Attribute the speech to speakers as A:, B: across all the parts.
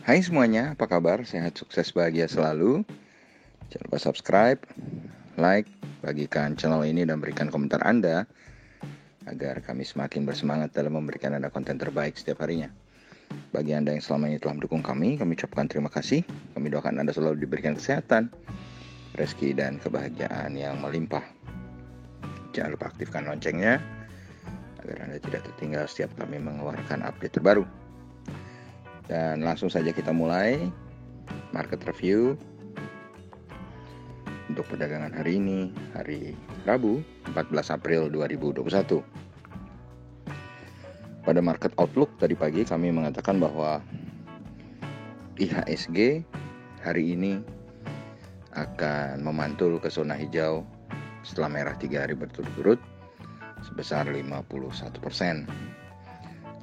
A: Hai semuanya, apa kabar? Sehat, sukses, bahagia selalu. Jangan lupa subscribe, like, bagikan channel ini dan berikan komentar Anda agar kami semakin bersemangat dalam memberikan Anda konten terbaik setiap harinya. Bagi Anda yang selama ini telah mendukung kami ucapkan terima kasih. Kami doakan Anda selalu diberikan kesehatan, rezeki, dan kebahagiaan yang melimpah. Jangan lupa aktifkan loncengnya agar Anda tidak tertinggal setiap kami mengeluarkan update terbaru. Dan langsung saja kita mulai market review untuk perdagangan hari ini, hari Rabu 14 April 2021. Pada market outlook tadi pagi kami mengatakan bahwa IHSG hari ini akan memantul ke zona hijau setelah merah 3 hari berturut-turut sebesar 51%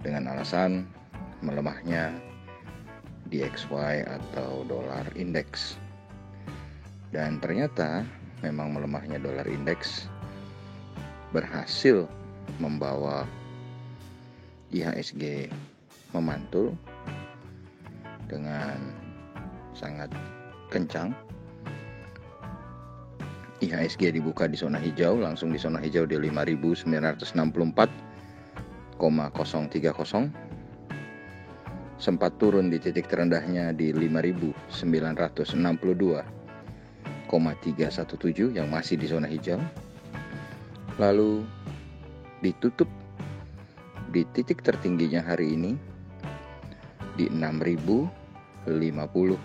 A: dengan alasan melemahnya DXY atau dolar indeks. Dan ternyata memang melemahnya dolar indeks berhasil membawa IHSG memantul dengan sangat kencang. IHSG dibuka di zona hijau, langsung di zona hijau di 5.964,030. Sempat turun di titik terendahnya di 5.962,317 yang masih di zona hijau. Lalu ditutup di titik tertingginya hari ini di 6.050,276.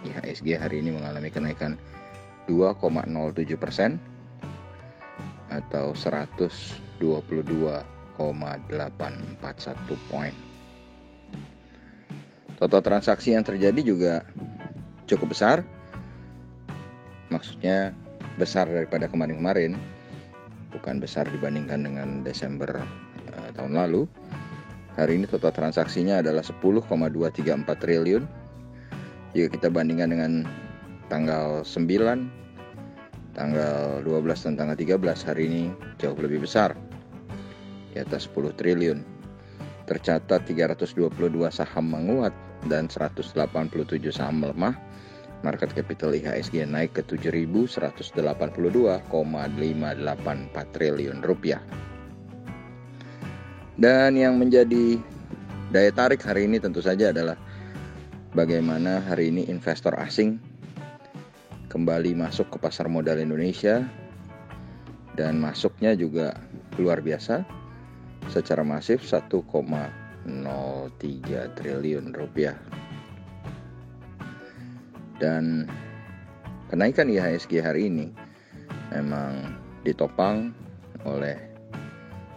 A: IHSG hari ini mengalami kenaikan 2,07% atau 122,841 poin. Total transaksi yang terjadi juga cukup besar. Maksudnya besar daripada kemarin-kemarin, bukan besar dibandingkan dengan Desember tahun lalu. Hari ini total transaksinya adalah 10,234 triliun. Jika kita bandingkan dengan tanggal 9, tanggal 12 dan tanggal 13, hari ini jauh lebih besar, di atas 10 triliun. Tercatat 322 saham menguat dan 187 saham melemah. Market capital IHSG naik ke 7.182,584 triliun rupiah. Dan yang menjadi daya tarik hari ini tentu saja adalah bagaimana hari ini investor asing kembali masuk ke pasar modal Indonesia, dan masuknya juga luar biasa. Secara masif 1,03 triliun rupiah. Dan kenaikan IHSG hari ini memang ditopang oleh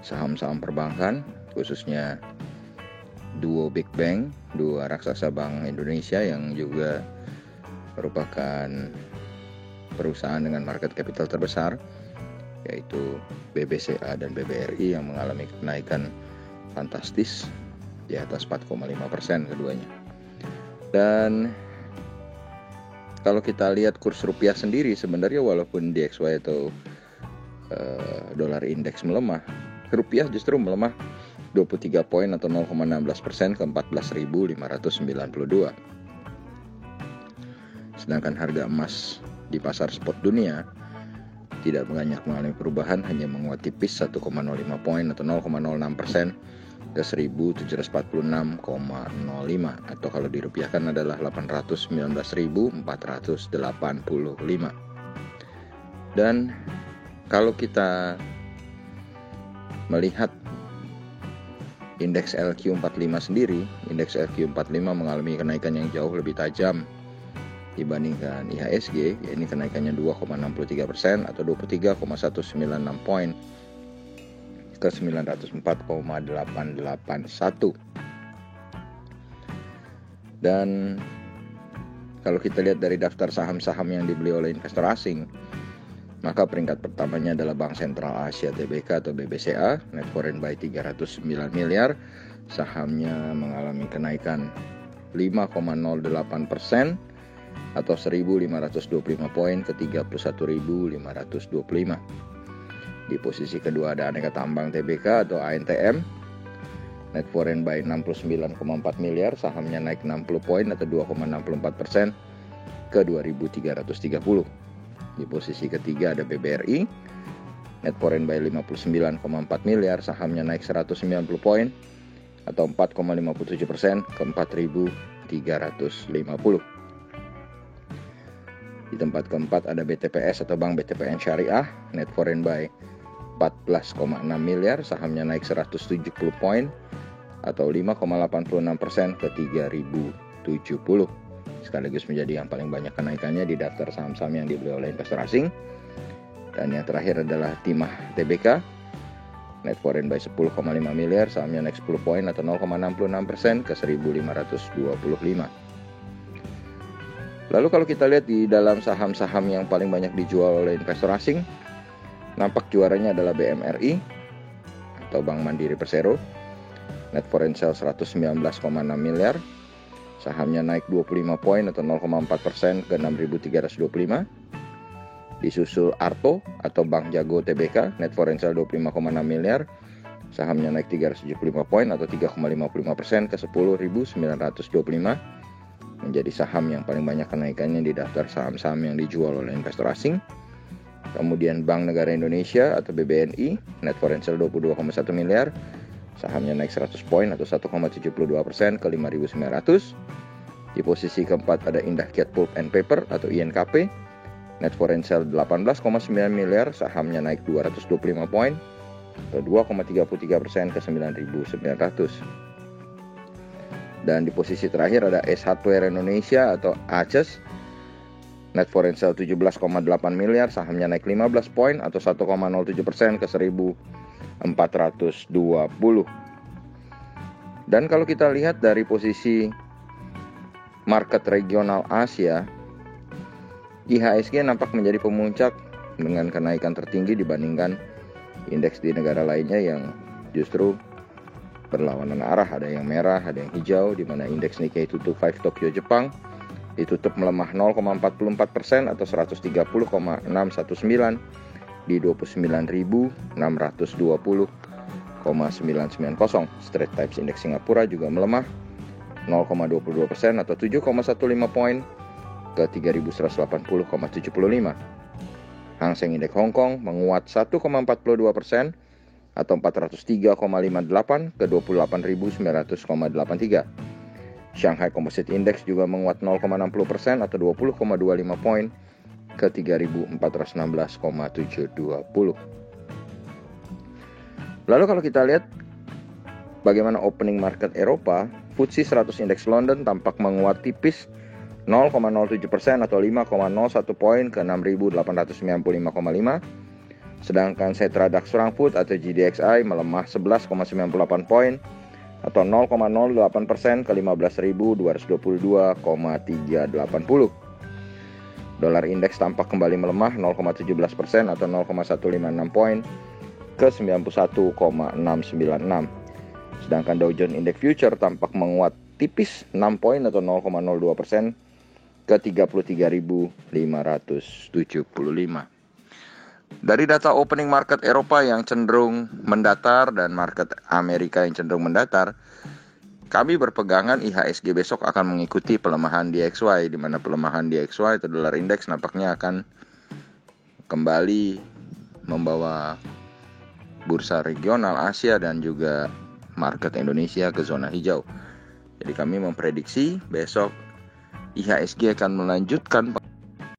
A: saham-saham perbankan, khususnya duo Big Bank, dua raksasa bank Indonesia yang juga merupakan perusahaan dengan market capital terbesar, yaitu BBCA dan BBRI yang mengalami kenaikan fantastis di atas 4,5% keduanya. Dan kalau kita lihat kurs rupiah sendiri, sebenarnya walaupun DXY atau dolar indeks melemah, rupiah justru melemah 23 poin atau 0,16% ke 14.592. Sedangkan harga emas di pasar spot dunia tidak banyak mengalami perubahan, hanya menguat tipis 1,05 poin atau 0,06% ke 1.746,05, atau kalau dirupiahkan adalah 819.485. Dan kalau kita melihat indeks LQ45 sendiri, indeks LQ45 mengalami kenaikan yang jauh lebih tajam dibandingkan IHSG, yakni kenaikannya 2,63% atau 23,196 poin ke 904,881. Dan kalau kita lihat dari daftar saham-saham yang dibeli oleh investor asing, maka peringkat pertamanya adalah Bank Sentral Asia Tbk atau BBCA, net foreign buy 309 miliar, sahamnya mengalami kenaikan 5,08% atau 1.525 poin ke 31.525. Di posisi kedua ada Aneka Tambang Tbk atau ANTM Net foreign buy 69,4 miliar, sahamnya naik 60 poin atau 2,64% ke 2.330. Di posisi ketiga ada BBRI. Net foreign buy 59,4 miliar, sahamnya naik 190 poin atau 4,57% ke 4.350. Di tempat keempat ada BTPS atau Bank BTPN Syariah. Net foreign buy 14,6 miliar, sahamnya naik 170 poin atau 5,86% ke 3.070. Sekaligus menjadi yang paling banyak kenaikannya di daftar saham-saham yang dibeli oleh investor asing. Dan yang terakhir adalah Timah Tbk. Net foreign buy 10,5 miliar, sahamnya naik 10 poin atau 0,66% ke 1.525. Lalu kalau kita lihat di dalam saham-saham yang paling banyak dijual oleh investor asing, nampak juaranya adalah BMRI atau Bank Mandiri Persero. Net foreign sell 119,6 miliar, sahamnya naik 25 poin atau 0,4% ke 6.325. Disusul Arto atau Bank Jago Tbk, net foreign sell 25,6 miliar, sahamnya naik 375 poin atau 3,55% ke 10.925. Menjadi saham yang paling banyak kenaikannya di daftar saham-saham yang dijual oleh investor asing. Kemudian Bank Negara Indonesia atau BBNI, net foreign sell 22,1 miliar, sahamnya naik 100 poin atau 1,72% ke 5.900. Di posisi keempat ada Indah Kiat Pulp and Paper atau INKP. Net foreign sell 18,9 miliar, sahamnya naik 225 poin atau 2,33% ke 9.900. Dan di posisi terakhir ada S Hardware Indonesia atau ACES. Net foreign sell 17,8 miliar, sahamnya naik 15 poin atau 1,07% ke 1.420. Dan kalau kita lihat dari posisi market regional Asia, IHSG nampak menjadi pemuncak dengan kenaikan tertinggi dibandingkan indeks di negara lainnya yang justru berlawanan arah. Ada yang merah, ada yang hijau, di mana indeks Nikkei 225 Tokyo Jepang ditutup melemah 0,44% atau 130,619 di 29.620,990. Straits Times Index Singapura juga melemah 0,22% atau 7,15 poin ke 3.180,75. Hang Seng Indeks Hong Kong menguat 1,42% atau 403,58 ke 28.900,83. Shanghai Composite Index juga menguat 0,60% atau 20,25 poin ke 3.416,720. Lalu kalau kita lihat bagaimana opening market Eropa, FTSE 100 Index London tampak menguat tipis 0,07% atau 5,01 poin ke 6.895,5. Sedangkan Xetra DAX Frankfurt atau GDXI melemah 11,98 poin atau 0,08% ke 15.222,380. Dolar indeks tampak kembali melemah 0,17% atau 0,156 poin ke 91,696. Sedangkan Dow Jones Index Future tampak menguat tipis 6 poin atau 0,02% ke 33.575. Dari data opening market Eropa yang cenderung mendatar dan market Amerika yang cenderung mendatar, kami berpegangan IHSG besok akan mengikuti pelemahan DXY, di mana pelemahan DXY atau dolar indeks nampaknya akan kembali membawa bursa regional Asia dan juga market Indonesia ke zona hijau. Jadi kami memprediksi besok IHSG akan melanjutkan